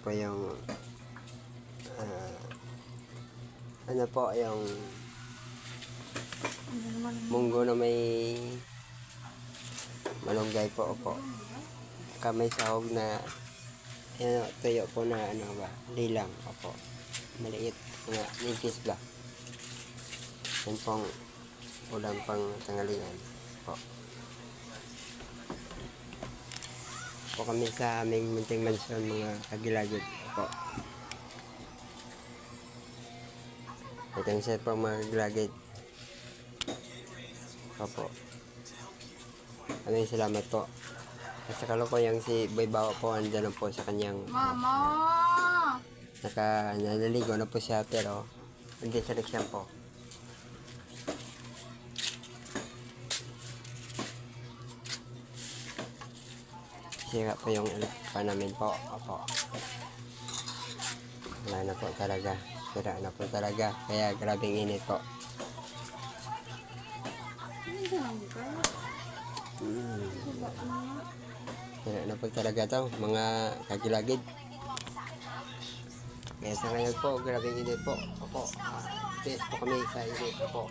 po yung ano po yung munggo na may malunggay po opo. Kamay sahog na tuyo po na ano ba, lilang opo. Maliit na nipis ba. Yan pong ulam pang tanghalian po. Po kami sa aming munting mansyon mga kagilagid po. Ito yung set po mga kagilagid. Opo. Maraming salamat po. At sa kalukuyang si Boy Bawa po andyan po sa kanyang Mama! naliligo na po siya pero hindi sa leksyon po. Sira po yung pa namin po. Opo. Wala na po talaga. Sira na po talaga. Kaya grabing init po. Sira na po talaga to mga kagilagid. Kaya sa ngayon po, grabing init po. Opo. Tiis po kami sa init po.